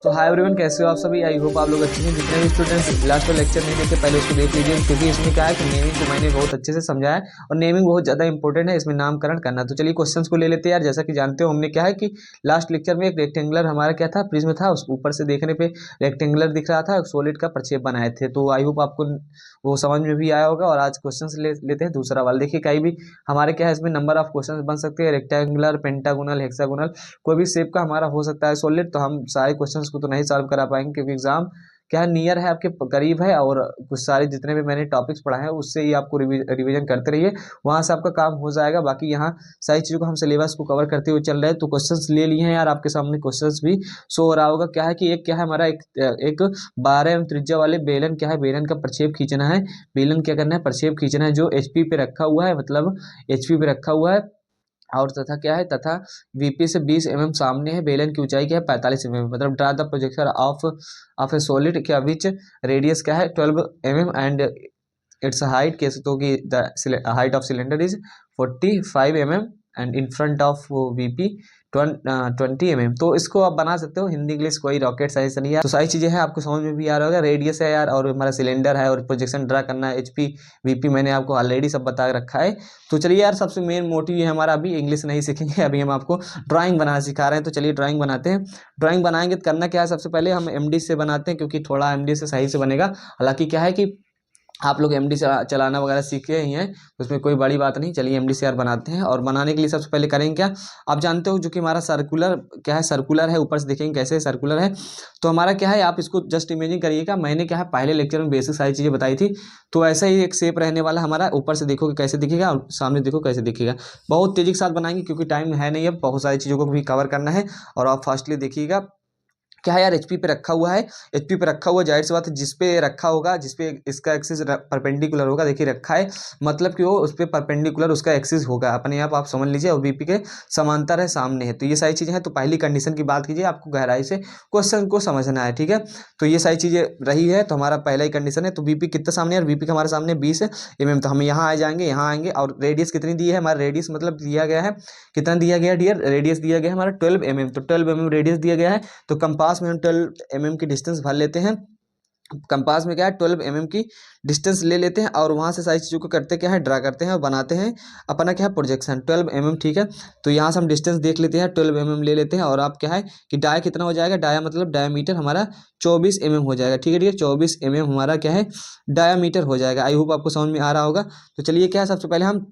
तो hi everyone, कैसे हो आप सभी। आई होप आप लोग अच्छे हैं। जितने भी स्टूडेंट्स लास्ट वाला लेक्चर नहीं देखे पहले उसको देख लीजिए, क्योंकि इसमें क्या है कि नेमिंग को मैंने बहुत अच्छे से समझाया है और नेमिंग बहुत ज़्यादा इंपॉर्टेंट है, इसमें नामकरण करना। तो चलिए क्वेश्चंस को ले लेते हैं यार। जैसा कि जानते हो हमने क्या है कि लास्ट लेक्चर में एक रेक्टेंगुलर हमारा क्या था, प्रिज्म था, उस ऊपर से देखने पे रेक्टेंगुलर दिख रहा था, सॉलिड का प्रक्षेप बनाए थे। तो आई होप आपको वो समझ में भी आया होगा। और आज क्वेश्चन लेते हैं दूसरा वाला। देखिए कहीं भी हमारे क्या है, इसमें नंबर ऑफ क्वेश्चन बन सकते हैं, रेक्टेंगुलर, पेंटागोनल, हेक्सागोनल, कोई भी शेप का हमारा हो सकता है सॉलिड। तो हम सारे क्वेश्चंस को तो नहीं सॉल्व करा पाएंगे, क्योंकि एग्जाम क्या है, नियर है, आपके करीब है। और कुछ सारे जितने भी मैंने टॉपिक्स पढ़ा है उससे ही आपको रिवीजन करते रहिए, वहां से आपका काम हो जाएगा। बाकी यहाँ सारी चीज़ों को हम सिलेबस को कवर करते हुए चल रहे हैं। तो क्वेश्चंस ले लिए हैं यार, आपके सामने क्वेश्चंस भी शो हो रहा होगा। क्या है कि एक क्या है हमारा, एक 12 एम त्रिज्या वाले बेलन, क्या है बेलन का प्रक्षेप खींचना है। बेलन क्या करना है, प्रक्षेप खींचना है, जो एचपी पे रखा हुआ है, मतलब एचपी पे रखा हुआ है। और तथा क्या है, तथा वीपी से 20 एमएम सामने है। बेलन की ऊंचाई क्या है, 45 एमएम। मतलब draw the projection of A solid, क्या विच रेडियस क्या है 12 एमएम एंड इट्स हाइट, कैसे तो कि the height of cylinder is 45 MM and in front of VP 20 MM. तो इसको आप बना सकते हो, हिंदी इंग्लिश कोई रॉकेट साइंस नहीं है। तो सारी चीजें हैं, आपको समझ में भी आ रहा होगा। रेडियस है यार, और हमारा सिलेंडर है, और प्रोजेक्शन ड्रा करना है, एचपी वीपी मैंने आपको ऑलरेडी सब बता रखा है। तो चलिए यार, सबसे मेन मोटिव ये हमारा, अभी इंग्लिश नहीं सीखेंगे, अभी हम आपको ड्राइंग बनाना सिखा रहे हैं। तो चलिए ड्राइंग बनाते हैं। ड्राइंग बनाएंगे तो करना क्या है, सबसे पहले हम एमडी से बनाते हैं, क्योंकि थोड़ा एमडी से सही से बनेगा। हालांकि क्या है कि आप लोग एमडी चलाना वगैरह सीखे ही हैं, उसमें कोई बड़ी बात नहीं। चलिए एमडी से यार बनाते हैं। और बनाने के लिए सबसे पहले करेंगे क्या, आप जानते हो जो कि हमारा सर्कुलर क्या है, सर्कुलर है। ऊपर से देखेंगे कैसे सर्कुलर है। तो हमारा क्या है, आप इसको जस्ट इमेजिन करिएगा। मैंने क्या है पहले लेक्चर में बेसिक सारी चीज़ें बताई थी। तो ऐसा ही एक शेप रहने वाला हमारा। ऊपर से देखोगे कैसे दिखेगा और सामने देखो कैसे दिखेगा। बहुत तेजी के साथ बनाएंगे, क्योंकि टाइम है नहीं, अब बहुत सारी चीज़ों को भी कवर करना है। और आप फास्टली देखिएगा। क्या है यार, एचपी पे रखा हुआ है। एचपी पे रखा हुआ, जाहिर सी बात है जिस पे रखा होगा, जिस पे इसका एक्सिस परपेंडिकुलर होगा। देखिए रखा है, मतलब कि वो उस पे परपेंडिकुलर उसका एक्सिस होगा, अपने आप समझ लीजिए। और बीपी के समांतर है, सामने है। तो ये सारी चीज़ें हैं। तो पहली कंडीशन की बात कीजिए, आपको गहराई से क्वेश्चन को समझना है, ठीक है। तो ये सारी चीज़ें रही है। तो हमारा पहला ही कंडीशन है। तो बीपी कितना सामने है, बीपी का हमारे सामने 20 एमएम। तो हम यहाँ आ जाएंगे, यहाँ आएंगे। और रेडियस कितनी दी है, हमारा रेडियस मतलब दिया गया है, कितना दिया गया डियर, रेडियस दिया गया है हमारा 12 एमएम। तो 12 एमएम रेडियस दिया गया है। तो कंपास में हम 12 एमएम की डिस्टेंस भर लेते हैं। कंपास में क्या है, 12 एमएम की डिस्टेंस ले लेते हैं। और वहां से सारी चीज़ों को करते क्या है, ड्रा करते हैं और बनाते हैं अपना क्या है, प्रोजेक्शन 12 एमएम, ठीक है। तो यहाँ से हम डिस्टेंस देख लेते हैं, 12 एमएम ले लेते हैं। और आप क्या है कि डाया कितना हो जाएगा, डाया मतलब डायामीटर हमारा 24 एमएम हो जाएगा, ठीक है डियर। 24 एमएम हमारा क्या है, डायामीटर हो जाएगा। आई होप आपको समझ में आ रहा होगा। तो चलिए क्या है, सबसे पहले हम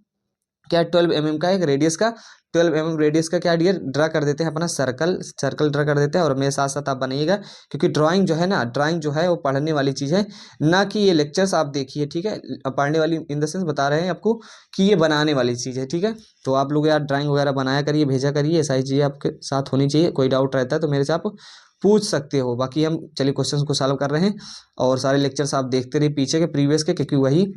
क्या 12 एमएम का एक रेडियस का, 12 एमएम रेडियस का क्या डियर ड्रा कर देते हैं अपना सर्कल। सर्कल ड्रा कर देते हैं। और मेरे साथ साथ आप बनाइएगा, क्योंकि ड्राइंग जो है ना, ड्राइंग जो है वो पढ़ने वाली चीज़ है, ना कि ये लेक्चर्स आप देखिए, ठीक है। पढ़ने वाली इन द सेंस बता रहे हैं आपको कि ये बनाने वाली चीज़ है, ठीक है। तो आप लोग यार ड्राइंग वगैरह बनाया करिए, भेजा करिए, ये सारी चीज़ें आपके साथ होनी चाहिए। कोई डाउट रहता है तो मेरे से आप पूछ सकते हो। बाकी हम चलिए क्वेश्चंस को सॉल्व कर रहे हैं। और सारे लेक्चर्स आप देखते रहिए पीछे के, प्रीवियस के, क्योंकि वही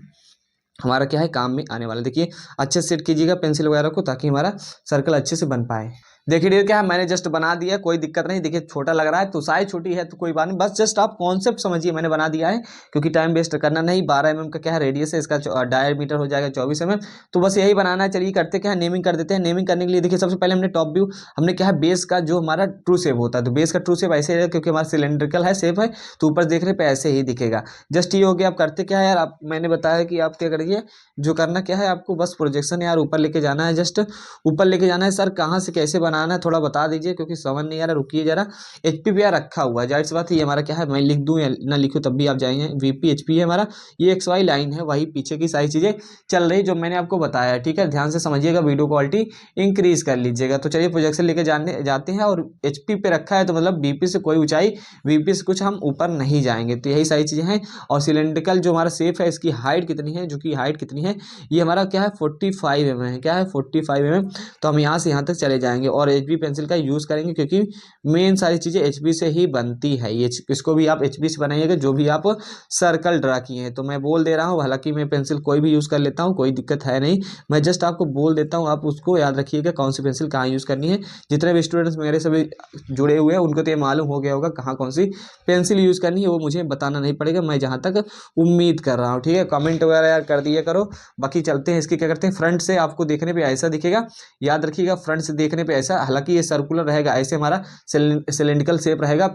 हमारा क्या है काम में आने वाला। देखिए अच्छे से सेट कीजिएगा पेंसिल वगैरह को, ताकि हमारा सर्कल अच्छे से बन पाए। देखिए डियर क्या है, मैंने जस्ट बना दिया, कोई दिक्कत नहीं। देखिए छोटा लग रहा है तो साइज छोटी है तो कोई बात नहीं, बस जस्ट आप कॉन्सेप्ट समझिए, मैंने बना दिया है, क्योंकि टाइम वेस्ट करना नहीं। 12 एमएम का क्या है रेडियस है, इसका डायमीटर हो जाएगा 24 एमएम। तो बस यही बनाना है। चलिए करते क्या है, नेमिंग कर देते हैं। नेमिंग करने के लिए देखिए सबसे पहले हमने टॉप व्यू, हमने क्या है बेस का जो हमारा ट्रू शेप होता है, तो बेस का ट्रू शेप ऐसे है, क्योंकि हमारा सिलेंड्रिकल है शेप है, तो ऊपर देखने पे ऐसे ही दिखेगा। जस्ट ये हो गया। आप करते क्या है यार, आप मैंने बताया कि आप क्या करिए, जो करना क्या है आपको, बस प्रोजेक्शन यार ऊपर लेके जाना है, जस्ट ऊपर लेके जाना है। सर कहाँ से कैसे बनाना है थोड़ा बता दीजिए, क्योंकि समझ नहीं आ रहा, रुकिए जरा। एचपी पे यार रखा हुआ है, जाहिर सी बात है ये हमारा क्या है, मैं लिख दूं या ना लिखूं तब भी आप जाएंगे। वीपी एचपी है हमारा, ये एक्स वाई लाइन है, वही पीछे की सारी चीजें चल रही जो मैंने आपको बताया है, ठीक है। ध्यान से समझिएगा, वीडियो क्वालिटी इंक्रीज कर लीजिएगा। तो चलिए प्रोजेक्शन लेके जाते हैं। और एचपी पे रखा है तो मतलब बीपी से कोई ऊंचाई, वीपी से कुछ हम ऊपर नहीं जाएंगे। तो यही सारी चीजें हैं। और सिलेंड्रिकल जो हमारा शेप है, इसकी हाइट कितनी है, जो कि हाइट कितनी है, ये हमारा क्या है 45 एमएम है, क्या है 45 एमएम। तो हम यहाँ से यहाँ तक चले जाएंगे और एचबी पेंसिल का यूज़ करेंगे, क्योंकि मेन सारी चीज़ें एचबी से ही बनती है। ये इसको भी आप एचबी से बनाइएगा, जो भी आप सर्कल ड्रा किए हैं। तो मैं बोल दे रहा हूँ, हालांकि मैं पेंसिल कोई भी यूज़ कर लेता हूँ, कोई दिक्कत है नहीं। मैं जस्ट आपको बोल देता हूँ, आप उसको याद रखिएगा कौन सी पेंसिल कहाँ यूज़ करनी है। जितने भी स्टूडेंट्स मेरे से भी जुड़े हुए हैं उनको तो ये मालूम हो गया होगा कहाँ कौन सी पेंसिल यूज़ करनी है, वो मुझे बताना नहीं पड़ेगा, मैं जहाँ तक उम्मीद कर रहा हूँ, ठीक है। कमेंट वगैरह यार कर दिया करो। बाकी चलते हैं, इसके क्या करते हैं, फ्रंट से आपको देखने पे ऐसा दिखेगा, याद रखिएगा फ्रंट से देखने पे ऐसा। हालांकि ये सर्कुलर रहेगा, ऐसे हमारा सिलेंड्रिकल शेप रहेगा।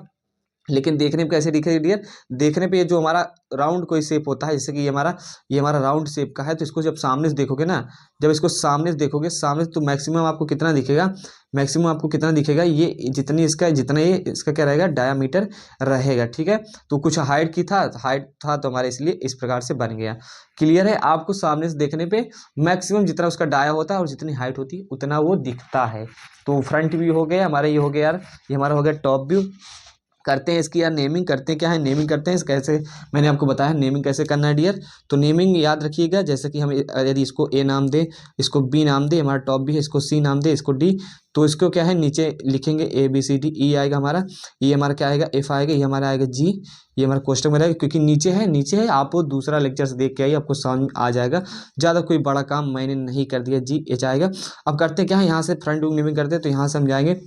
लेकिन देखने में कैसे दिखेगी डियर, देखने पे ये जो हमारा राउंड कोई शेप होता है, जैसे कि ये हमारा राउंड शेप का है, तो इसको जब सामने से देखोगे ना, जब इसको सामने से देखोगे सामने से, तो मैक्सिमम आपको कितना दिखेगा, मैक्सिमम आपको कितना दिखेगा, ये जितना ये इसका क्या रहेगा, डायामीटर रहेगा। ठीक है, तो कुछ हाइट था तो हमारे इसलिए इस प्रकार से बन गया। क्लियर है, आपको सामने से देखने पे मैक्सिमम जितना उसका डाया होता है और जितनी हाइट होती है उतना वो दिखता है। तो फ्रंट व्यू हो गया हमारा, ये हो गया यार, ये हमारा हो गया टॉप व्यू। करते हैं इसकी यार नेमिंग, करते हैं क्या है, नेमिंग करते हैं इस कैसे, मैंने आपको बताया नेमिंग कैसे करना है डियर। तो नेमिंग याद रखिएगा, जैसे कि हम यदि इसको ए नाम दे, इसको बी नाम दे, हमारा टॉप भी है, इसको सी नाम दे, इसको डी, तो इसको क्या है नीचे लिखेंगे ए बी सी डी, ई आएगा हमारा, ये हमारा क्या आएगा, एफ आएगा, ये हमारा आएगा जी, ये हमारा क्वेश्चन में रहेगा, क्योंकि नीचे है आप वो दूसरा लेक्चर से देख के आइए, आपको समझ में आ जाएगा। ज़्यादा कोई बड़ा काम मैंने नहीं कर दिया, जी एच आएगा। अब करते हैं क्या है, यहाँ से फ्रंट व्यू नेमिंग करते हैं, तो यहाँ से हम जाएंगे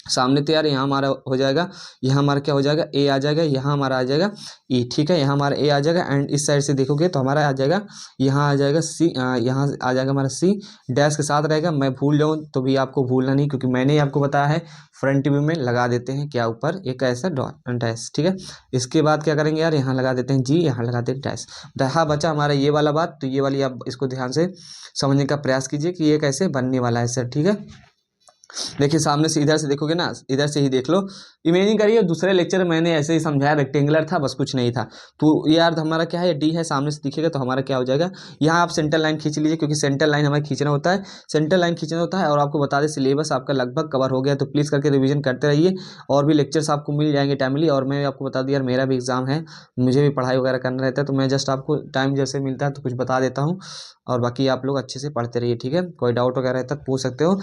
सामने, तो यार यहाँ हमारा हो जाएगा, यहाँ हमारा क्या हो जाएगा, ए आ जाएगा, यहाँ हमारा आ जाएगा ई। ठीक है, यहाँ हमारा ए आ जाएगा, एंड इस साइड से देखोगे तो हमारा आ जाएगा, यहाँ आ जाएगा सी, यहाँ आ जाएगा हमारा सी, डैश के साथ रहेगा। मैं भूल जाऊँ तो भी आपको भूलना नहीं, क्योंकि मैंने आपको बताया है फ्रंट व्यू में लगा देते हैं क्या ऊपर एक ऐसा डैश। ठीक है, इसके बाद क्या करेंगे यार, यहाँ लगा देते हैं जी, यहाँ लगा देते हैं डैश। दहा बचा हमारा ये वाला बात, तो ये वाली आप इसको ध्यान से समझने का प्रयास कीजिए कि ये कैसे बनने वाला है सर। ठीक है, देखिए सामने से इधर से देखोगे ना, इधर से ही देख लो, इमेजिन करिए दूसरे लेक्चर में मैंने ऐसे ही समझाया, रेक्टेंगुलर था बस, कुछ नहीं था। तो ये यार हमारा क्या है, डी है, सामने से दिखेगा तो हमारा क्या हो जाएगा, यहाँ आप सेंटर लाइन खींच लीजिए, क्योंकि सेंटर लाइन हमें खींचना होता है, सेंटर लाइन खींचना होता है। और आपको बता दें सिलेबस आपका लगभग कवर हो गया, तो प्लीज़ करके रिविजन करते रहिए, और भी लेक्चर्स आपको मिल जाएंगे टाइमली। और मैं आपको बता दूँ यार, मेरा भी एग्जाम है, मुझे भी पढ़ाई वगैरह करना रहता है, तो मैं जस्ट आपको टाइम जैसे मिलता है तो कुछ बता देता हूँ, और बाकी आप लोग अच्छे से पढ़ते रहिए। ठीक है, कोई डाउट वगैरह रहता है पूछ सकते हो।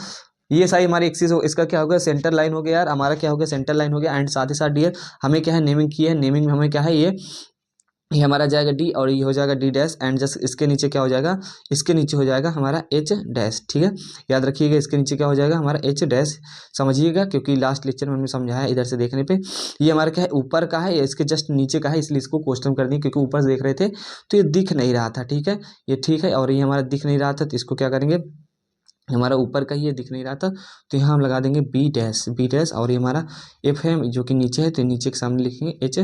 ये सारी हमारी एक्सिस हो, इसका क्या होगा, सेंटर लाइन हो गया यार हमारा, क्या हो गया, सेंटर लाइन हो गया। एंड साथ ही साथ डियर हमें क्या है, नेमिंग की है, नेमिंग में हमें क्या है, ये हमारा जाएगा डी, और ये हो जाएगा डी डैश, एंड जस्ट इसके नीचे क्या हो जाएगा, इसके नीचे हो जाएगा हमारा एच डैश। ठीक है, याद रखिएगा इसके नीचे क्या हो जाएगा हमारा एच डैश, समझिएगा, क्योंकि लास्ट लेक्चर में हमने समझाया इधर से देखने पे। ये हमारा क्या है, ऊपर का है, इसके जस्ट नीचे का है, इसलिए इसको क्वेश्चन कर दिए, क्योंकि ऊपर से देख रहे थे तो ये दिख नहीं रहा था। ठीक है, ये ठीक है, और ये हमारा दिख नहीं रहा था, तो इसको क्या करेंगे, हमारा ऊपर का ही ये दिख नहीं रहा था, तो यहाँ हम लगा देंगे बी डैश, और ये हमारा एफ है जो कि नीचे है, तो नीचे के सामने लिखेंगे एच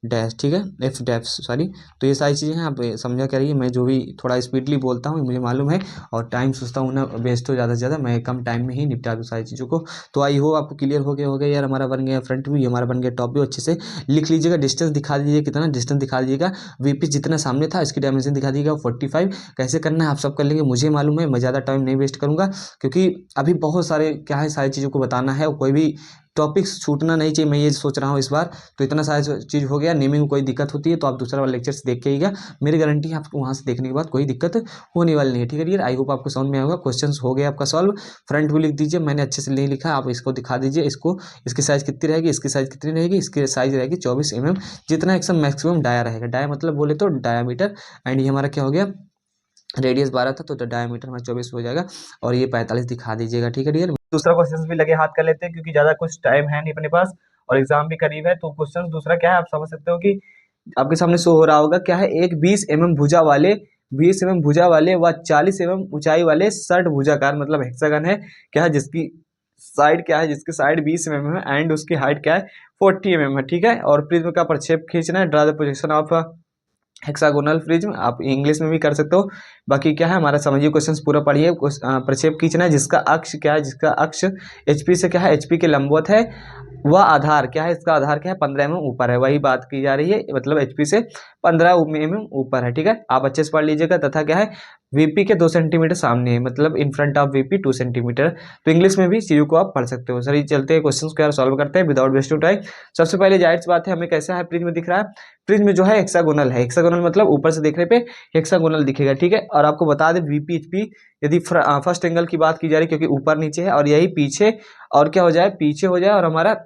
डैश। ठीक है, एफ डैश सॉरी। तो ये सारी चीज़ें हैं, आप समझा करिए, मैं जो भी थोड़ा स्पीडली बोलता हूँ मुझे मालूम है, और टाइम सोचता हूँ ना वेस्ट हो ज़्यादा से ज़्यादा, मैं कम टाइम में ही निपटा दूँ सारी चीज़ों को। तो आई हो आपको क्लियर हो गया यार, हमारा बन गया फ्रंट व्यू, हमारा बन गया टॉप व्यू। अच्छे से लिख लीजिएगा, डिस्टेंस दिखा दीजिए, कितना डिस्टेंस दिखा दीजिएगा, वीपी जितना सामने था इसकी डायमेंशन दिखा दीजिएगा 45। कैसे करना है आप सब कर लेंगे, मुझे मालूम है, मैं ज़्यादा टाइम नहीं वेस्ट करूँगा, क्योंकि अभी बहुत सारे क्या है, सारी चीज़ों को बताना है, कोई भी टॉपिक्स छूटना नहीं चाहिए, मैं ये सोच रहा हूँ इस बार। तो इतना सारा चीज़ हो गया, नेमिंग में कोई दिक्कत होती है तो आप दूसरा वाला लेक्चर से देख के आइएगा, मेरी गारंटी है आपको वहाँ से देखने के बाद कोई दिक्कत होने वाली नहीं है। ठीक है डियर, आई होप आपको समझ में आएगा। क्वेश्चन हो गया आपका सॉल्व, फ्रंट व्यू लिख दीजिए, मैंने अच्छे से नहीं लिखा, आप इसको दिखा दीजिए, इसकी साइज़ कितनी रहेगी, इसकी साइज़ कितनी रहेगी, इसकी साइज़ रहेगी 24 mm, जितना एकदम मैक्सिमम डाया रहेगा, डाया मतलब बोले तो डायामीटर। एंड ये हमारा क्या हो गया, रेडियस 12 था, तो डायमीटर हमारा 24 हो जाएगा, और ये 45 दिखा दीजिएगा। ठीक है डियर, दूसरा क्वेश्चन भी लगे हाथ कर लेते हैं, क्योंकि ज़्यादा कुछ टाइम है नहीं अपने पास, और एग्जाम भी करीब है। तो क्वेश्चन दूसरा क्या है, आप समझ सकते हो कि आपके सामने शो हो रहा होगा, क्या है, एक 20 mm भुजा वाले व 40 mm ऊंचाई वाले षट भुजाकार मतलब हेक्सागन है, क्या है, जिसकी साइड 20 mm है, एंड उसकी हाइट क्या है 40 mm है। ठीक है, और प्रिज्म का प्रक्षेप खींचना है, draw the projection of hexagonal prism, आप इंग्लिश में भी कर सकते हो। बाकी क्या है हमारा, समझिए क्वेश्चन पूरा पढ़िए। प्रक्षेप खींचना है जिसका अक्ष क्या है, जिसका अक्ष एचपी से क्या है, एचपी के लंबवत है, वह आधार क्या है, इसका आधार क्या है 15 mm ऊपर है, वही बात की जा रही है, मतलब एचपी से 15 mm ऊपर है। ठीक है, आप अच्छे से पढ़ लीजिएगा। तथा क्या है, वीपी के 2 सेंटीमीटर सामने है, मतलब in front of VP 2 centimetre. तो इंग्लिश में भी चीज़ों को आप पढ़ सकते हो। सर ये चलते हैं क्वेश्चन को यार सॉल्व करते हैं विदाउट वेस्टिंग टाइम। सबसे पहले जाहिर सी बात है, हमें कैसा है प्रिज्म दिख रहा है, प्रिज्म जो है हेक्सागोनल है, हेक्सागोनल मतलब ऊपर से देखने पे हेक्सागोनल दिखेगा। ठीक है, और आपको बता दें वीपी एचपी यदि फर्स्ट एंगल की बात की जा रही है, क्योंकि ऊपर नीचे है, और यही पीछे और क्या हो जाए, पीछे हो जाए, और हमारा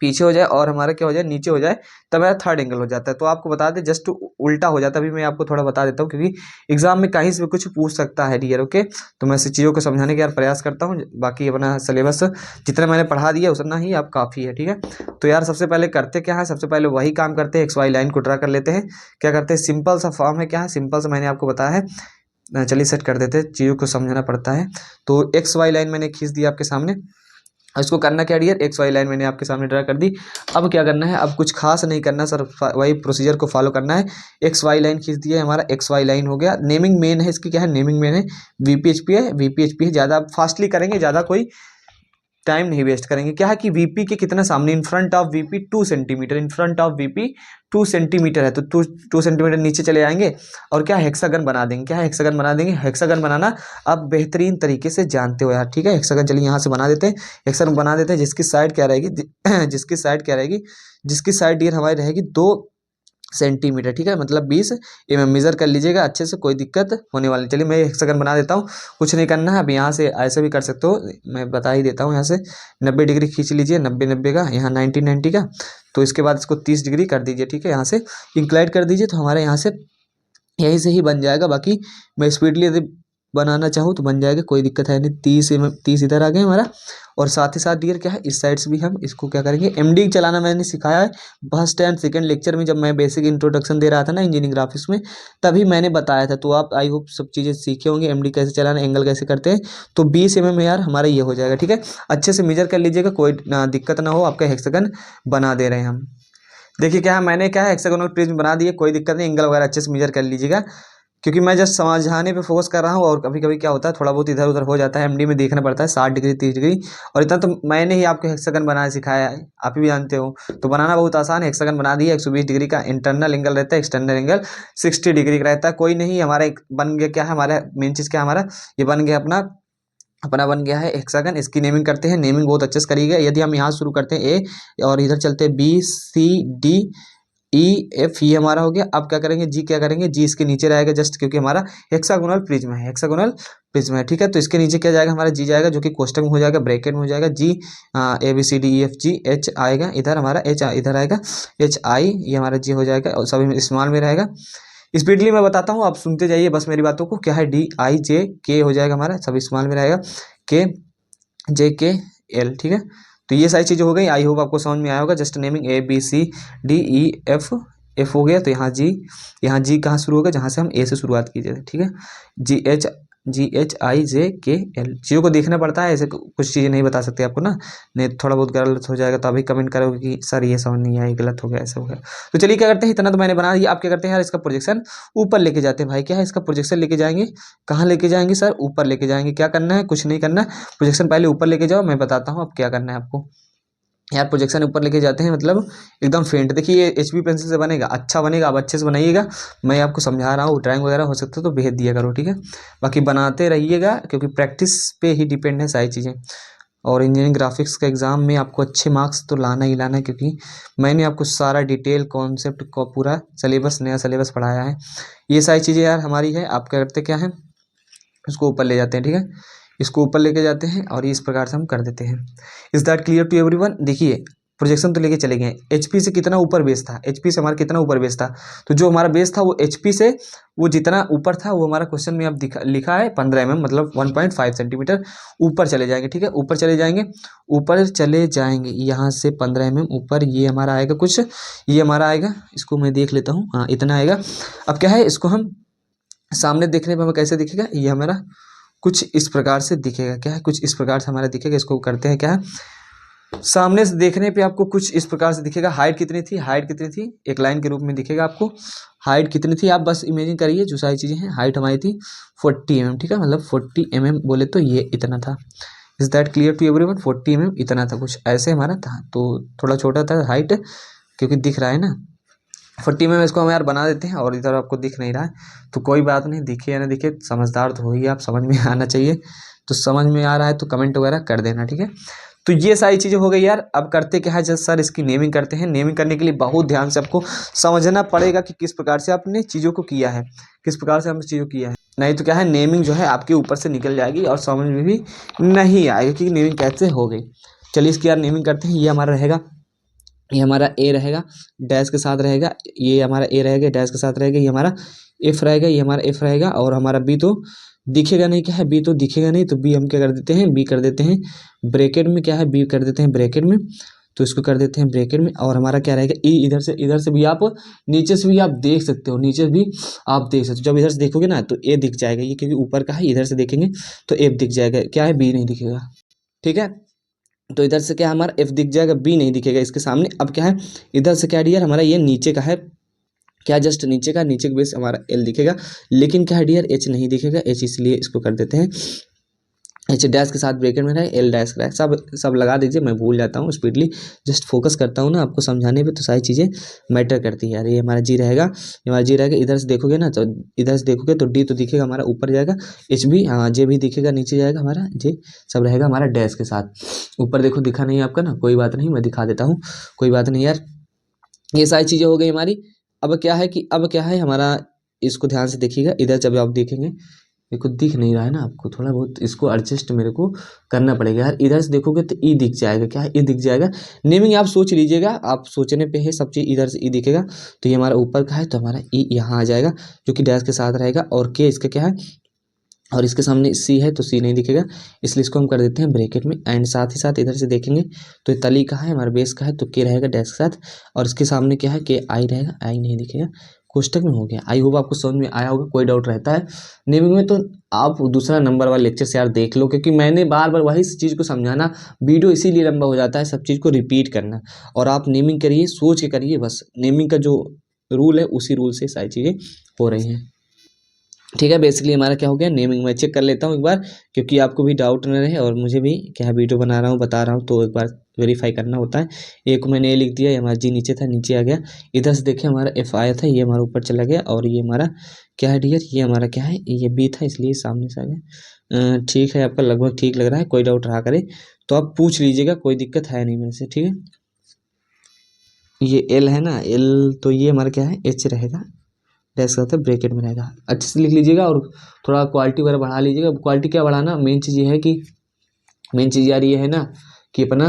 पीछे हो जाए, और हमारा क्या हो जाए, नीचे हो जाए, तब मेरा थर्ड एंगल हो जाता है। तो आपको बता दें जस्ट उल्टा हो जाता है। अभी मैं आपको थोड़ा बता देता हूँ, क्योंकि एग्जाम में कहीं से भी कुछ पूछ सकता है डियर। ओके, तो मैं ऐसी चीज़ों को समझाने का यार प्रयास करता हूँ, बाकी अपना सिलेबस जितना मैंने पढ़ा दिया उतना ही आप काफ़ी है। ठीक है, तो यार सबसे पहले करते क्या है, सबसे पहले वही काम करते हैं, एक्स वाई लाइन को ड्रा कर लेते हैं। क्या करते हैं, सिंपल सा फॉर्म है, क्या है सिंपल सा, मैंने आपको बताया है। चलिए सेट कर देते हैं, चीज़ों को समझना पड़ता है। तो एक्स वाई लाइन मैंने खींच दिया आपके सामने, इसको करना क्या डियर, एक्स वाई लाइन मैंने आपके सामने ड्रा कर दी। अब क्या करना है, अब कुछ खास नहीं करना सर, वही प्रोसीजर को फॉलो करना है। एक्स वाई लाइन खींच दिया, हमारा एक्स वाई लाइन हो गया। नेमिंग मेन है इसकी, क्या है नेमिंग मेन है, वीपीएचपी है, वीपीएचपी है। ज़्यादा फास्टली करेंगे, ज़्यादा कोई टाइम नहीं वेस्ट करेंगे। क्या है कि वीपी के कितना सामने, in front of VP 2 centimetre, in front of VP 2 centimetre है, तो 2 सेंटीमीटर नीचे चले आएंगे और क्या हेक्सागन बना देंगे। क्या हेक्सागन बना देंगे, हेक्सागन बनाना अब बेहतरीन तरीके से जानते हो यार, ठीक है। हेक्सागन चलिए यहाँ से बना देते हैं, हेक्सागन बना देते हैं, जिसकी साइड क्या रहेगी जिसकी साइड क्या रहेगी, जिसकी साइड डियर हमारी रहेगी 2 सेंटीमीटर, ठीक है, मतलब 20 मेजर कर लीजिएगा अच्छे से, कोई दिक्कत होने वाली। चलिए मैं हेक्सागन बना देता हूँ, कुछ नहीं करना है। अब यहाँ से ऐसे भी कर सकते हो, मैं बता ही देता हूँ। यहाँ से 90 डिग्री खींच लीजिए, 90 का, यहाँ 90 का, तो इसके बाद इसको 30 डिग्री कर दीजिए, ठीक है। यहाँ से इंक्लाइड कर दीजिए, तो हमारे यहाँ से यहीं से ही बन जाएगा। बाकी मैं स्पीडली यदि बनाना चाहूँ तो बन जाएगा, कोई दिक्कत है नहीं। 30 इधर आ गए हमारा, और साथ ही साथ डियर क्या है, इस साइड से भी हम इसको क्या करेंगे, एमडी चलाना मैंने सिखाया है फर्स्ट एंड सेकंड लेक्चर में, जब मैं बेसिक इंट्रोडक्शन दे रहा था ना इंजीनियरिंग ग्राफिक्स में, तभी मैंने बताया था। तो आप आई होप सब चीज़ें सीखे होंगे, एमडी कैसे चलाना, एंगल कैसे करते हैं। तो 20 यार हमारा ये हो जाएगा, ठीक है। अच्छे से मेजर कर लीजिएगा, कोई दिक्कत ना हो, आपका हेक्सागन बना दे रहे हैं हम। देखिए क्या है, मैंने क्या है हेक्सागोनल प्रिज्म बना दिए, कोई दिक्कत नहीं, एंगल वगैरह अच्छे से मेजर कर लीजिएगा, क्योंकि मैं जस्ट समझाने पे फोकस कर रहा हूँ। और कभी कभी क्या होता है, थोड़ा बहुत इधर उधर हो जाता है, एमडी में देखना पड़ता है 60 डिग्री 30 डिग्री, और इतना तो मैंने ही आपको हेक्सागन बनाना सिखाया है, आप भी जानते हो। तो बनाना बहुत आसान है, हेक्सागन बना दिया। 120 डिग्री का इंटरनल एंगल रहता है, एक्सटर्नल एंगल 60 डिग्री का रहता है। कोई नहीं, हमारा बन गया क्या है, हमारा मेन चीज़ क्या है, हमारा ये बन गया अपना अपना बन गया है हेक्सागन। इसकी नेमिंग करते हैं, नेमिंग बहुत अच्छे से करिएगा। यदि हम यहाँ शुरू करते हैं ए, और इधर चलते हैं B C D E F, ये हमारा हो गया। अब क्या करेंगे, जी क्या करेंगे, जी इसके नीचे रहेगा जस्ट, क्योंकि हमारा हेक्सागोनल प्रिज्म है, हेक्सागोनल प्रिज्म है, ठीक है। तो इसके नीचे क्या जाएगा, हमारा जी जाएगा, जो कि कोष्टक में हो जाएगा, ब्रैकेट में हो जाएगा। G A B C D E F G, H आएगा इधर, हमारा एच इधर आएगा, एच आई, ये हमारा जी हो जाएगा, और सभी स्मॉल में रहेगा। स्पीडली मैं बताता हूँ, आप सुनते जाइए बस मेरी बातों को। क्या है, डी आई जे के हो जाएगा हमारा, सब स्मॉल में रहेगा, के जे के एल, ठीक है। तो ये सारी चीज़ें हो गई, आई होप आपको समझ में आया होगा। Just naming A B C D E F, F हो गया, तो यहाँ जी कहाँ शुरू होगा, जहाँ से हम ए से शुरुआत कीजिए, ठीक है। जी एच आई जे के एल, चीज़ों को देखना पड़ता है, ऐसे कुछ चीज़ें नहीं बता सकते आपको ना, नहीं थोड़ा बहुत गलत हो जाएगा तो अभी कमेंट करोगे कि सर ये समझ नहीं आया, गलत हो गया, ऐसा हो गया। तो चलिए क्या करते हैं, इतना तो मैंने बना दिया। आप क्या करते हैं यार, इसका प्रोजेक्शन ऊपर लेके जाते हैं भाई। क्या है, इसका प्रोजेक्शन लेके जाएंगे, कहाँ लेके जाएंगे सर, ऊपर लेके जाएंगे। क्या करना है, कुछ नहीं करना, प्रोजेक्शन पहले ऊपर लेके जाओ, मैं बताता हूँ अब क्या करना है आपको। यार प्रोजेक्शन ऊपर लेके जाते हैं, मतलब एकदम फेंट। देखिए ये एचबी पेंसिल से बनेगा, अच्छा बनेगा, आप अच्छे से बनाइएगा। मैं आपको समझा रहा हूँ, ड्राइंग वगैरह हो सकता है तो भेज दिया करो, ठीक है। बाकी बनाते रहिएगा, क्योंकि प्रैक्टिस पे ही डिपेंड है सारी चीज़ें। और इंजीनियरिंग ग्राफिक्स का एग्ज़ाम में आपको अच्छे मार्क्स तो लाना ही लाना है, क्योंकि मैंने आपको सारा डिटेल कॉन्सेप्ट को पूरा सिलेबस, नया सिलेबस पढ़ाया है। ये सारी चीज़ें यार हमारी है। आप क्या करते क्या है, उसको ऊपर ले जाते हैं, ठीक है। इसको ऊपर लेके जाते हैं और इस प्रकार से हम कर देते हैं। Is that clear to everyone. देखिए प्रोजेक्शन तो लेके चले गए, एचपी से कितना ऊपर बेस था, एचपी से हमारा कितना ऊपर बेस था, तो जो हमारा बेस था वो एचपी से वो जितना ऊपर था, वो हमारा क्वेश्चन में अब लिखा है 15 mm, मतलब 1.5 सेंटीमीटर ऊपर चले जाएंगे, ठीक है। ऊपर चले जाएंगे, ऊपर चले जाएंगे, यहाँ से 15 mm ऊपर, ये हमारा आएगा कुछ, ये हमारा आएगा, इसको मैं देख लेता हूँ, हाँ इतना आएगा। अब क्या है, इसको हम सामने देखने पर हमें कैसे दिखेगा, ये हमारा कुछ इस प्रकार से दिखेगा। क्या है, कुछ इस प्रकार से हमारा दिखेगा। इसको करते हैं क्या है, सामने से देखने पे आपको कुछ इस प्रकार से दिखेगा। हाइट कितनी थी, हाइट कितनी थी, एक लाइन के रूप में दिखेगा आपको। हाइट कितनी थी, आप बस इमेजिन करिए, जो सारी चीज़ें हैं। हाइट हमारी थी 40 mm, ठीक है, मतलब 40 mm बोले तो ये इतना था। Is that clear to everyone, 40 mm इतना था, कुछ ऐसे हमारा था। तो थोड़ा छोटा था हाइट, क्योंकि दिख रहा है ना 40 में। इसको हम यार बना देते हैं, और इधर आपको दिख नहीं रहा है तो कोई बात नहीं, दिखे या ना दिखे, समझदार तो हो ही, आप समझ में आना चाहिए। तो समझ में आ रहा है तो कमेंट वगैरह कर देना, ठीक है। तो ये सारी चीज़ें हो गई यार। अब करते क्या है, जस्ट सर इसकी नेमिंग करते हैं। नेमिंग करने के लिए बहुत ध्यान से आपको समझना पड़ेगा कि किस प्रकार से आपने चीज़ों को किया है, किस प्रकार से हमने चीज़ों को किया है। नहीं तो क्या है, नेमिंग जो है आपके ऊपर से निकल जाएगी और समझ में भी नहीं आएगी कि नेमिंग कैसे हो गई। चलिए इसकी यार नेमिंग करते हैं। ये हमारा रहेगा, ये हमारा ए रहेगा, डैश के साथ रहेगा, ये हमारा ए रहेगा, डैश के साथ रहेगा, ये हमारा एफ रहेगा, ये हमारा एफ रहेगा, और हमारा बी तो दिखेगा नहीं। क्या है, बी तो दिखेगा नहीं, तो बी हम क्या कर देते हैं, बी कर देते हैं ब्रैकेट में। क्या है, बी कर देते हैं ब्रैकेट में, तो इसको कर देते हैं ब्रैकेट में। और हमारा क्या रहेगा, ई, इधर से भी आप नीचे से भी आप देख सकते हो, नीचे भी आप देख सकते हो। जब इधर से देखोगे ना तो ए दिख जाएगा, ये क्योंकि ऊपर का है, इधर से देखेंगे तो एफ दिख जाएगा। क्या है, बी नहीं दिखेगा, ठीक है। तो इधर से क्या हमारा एफ दिख जाएगा, बी नहीं दिखेगा इसके सामने। अब क्या है इधर से क्या डियर हमारा ये नीचे का है, क्या जस्ट नीचे का, नीचे का बेस हमारा एल दिखेगा, लेकिन क्या है डियर एच नहीं दिखेगा, एच इसलिए इसको कर देते हैं एच डैश के साथ ब्रैकेट में रहे, एल डैश का सब लगा दीजिए, मैं भूल जाता हूँ स्पीडली, जस्ट फोकस करता हूँ ना आपको समझाने पे, तो सारी चीज़ें मैटर करती है यार। ये हमारा जी रहेगा, ये हमारा जी रहेगा। इधर से देखोगे ना, तो इधर से देखोगे तो डी तो दिखेगा हमारा ऊपर जाएगा, एच भी हाँ जे भी दिखेगा नीचे जाएगा हमारा, जे सब रहेगा हमारा डैश के साथ। ऊपर देखो दिखा नहीं आपका ना, कोई बात नहीं, मैं दिखा देता हूँ, कोई बात नहीं यार। ये सारी चीज़ें हो गई हमारी। अब क्या है कि अब क्या है हमारा, इसको ध्यान से देखिएगा, इधर जब आप देखेंगे देखो दिख नहीं रहा है ना आपको, थोड़ा बहुत इसको एडजस्ट मेरे को करना पड़ेगा यार। इधर से देखोगे तो ई दिख जाएगा, क्या है ई दिख जाएगा। नेमिंग आप सोच लीजिएगा, आप सोचने पे है सब चीज़। इधर से ई दिखेगा तो ये हमारा ऊपर का है, तो हमारा ई यहाँ आ जाएगा जो कि डैश के साथ रहेगा, और के इसका क्या है, और इसके सामने सी है तो सी नहीं दिखेगा, इसलिए इसको हम कर देते हैं ब्रैकेट में। एंड साथ ही साथ इधर से देखेंगे तो ये तली का है हमारा बेस का है, तो के रहेगा डैश के साथ, और इसके सामने क्या है के आई रहेगा, आई नहीं दिखेगा, कोष्टक में हो गया। आई होप आपको समझ में आया होगा। कोई डाउट रहता है नेमिंग में तो आप दूसरा नंबर वाला लेक्चर से यार देख लो, क्योंकि मैंने बार बार वही चीज़ को समझाना, वीडियो इसीलिए लंबा हो जाता है, सब चीज़ को रिपीट करना। और आप नेमिंग करिए, सोच के करिए, बस नेमिंग का जो रूल है उसी रूल से सारी चीज़ें हो रही हैं। ठीक है, बेसिकली हमारा क्या हो गया नेमिंग। मैं चेक कर लेता हूँ एक बार, क्योंकि आपको भी डाउट न रहे और मुझे भी क्या है वीडियो बना रहा हूँ बता रहा हूँ, तो एक बार वेरीफाई करना होता है। एक मैंने ए लिख दिया, ये हमारा जी नीचे था, नीचे आ गया। इधर से देखिए हमारा एफ आया था, ये हमारा ऊपर चला गया, और ये हमारा क्या है डियर, ये हमारा क्या है, ये बी था इसलिए सामने से आ गया। ठीक है, आपका लगभग ठीक लग रहा है, कोई डाउट रहा करे तो आप पूछ लीजिएगा, कोई दिक्कत है नहीं मेरे से। ठीक है, ये एल है ना, एल तो ये हमारा क्या है एच रहेगा, डैश का ब्रैकेट में रहेगा। अच्छे से लिख लीजिएगा और थोड़ा क्वालिटी वगैरह बढ़ा लीजिएगा। क्वालिटी क्या बढ़ाना, मेन चीज़ ये है कि मेन चीज़ यार ये है ना कि अपना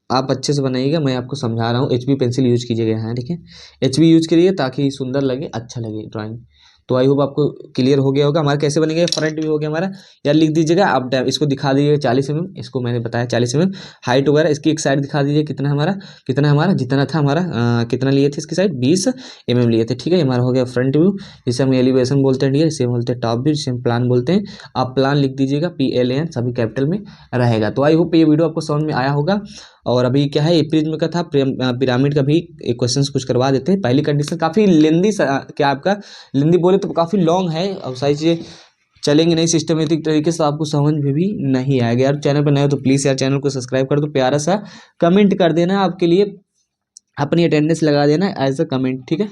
आप अच्छे से बनाइएगा। मैं आपको समझा रहा हूँ, एच बी पेंसिल यूज कीजिएगा यहाँ, ठीक है, एच बी यूज करिए ताकि सुंदर लगे, अच्छा लगे ड्राइंग। तो आई होप आपको क्लियर हो गया होगा। हमारा कैसे बनेगा, फ्रंट भी हो गया हमारा यार, लिख दीजिएगा आप, इसको दिखा दीजिएगा 40 mm, इसको मैंने बताया 40 mm हाइट वगैरह। इसकी एक साइड दिखा दीजिए कितना हमारा जितना था हमारा, कितना लिए थे इसकी साइड 20 mm लिए थे। ठीक है, हमारा हो गया फ्रंट व्यू, जिसे हम एलिवेशन बोलते हैं, जिसे हम बोलते हैं टॉप व्यू, जिसे हम प्लान बोलते हैं। आप प्लान लिख दीजिएगा, PLAN सभी कैपिटल में रहेगा। तो आई होप ये वीडियो आपको समझ में आया होगा। और अभी क्या है प्रिज्म का था, पिरामिड का भी एक क्वेश्चन कुछ करवा देते हैं। पहली कंडीशन काफ़ी लेंदी, क्या आपका लेंदी बोले तो काफ़ी लॉन्ग है, और सारी चीज़ें चलेंगी नहीं सिस्टमेटिक तरीके से, आपको समझ में भी नहीं आएगा। यार चैनल पर नए हो तो प्लीज़ यार चैनल को सब्सक्राइब कर दो, प्यारा सा कमेंट कर देना, आपके लिए अपनी अटेंडेंस लगा देना एज अ कमेंट। ठीक है।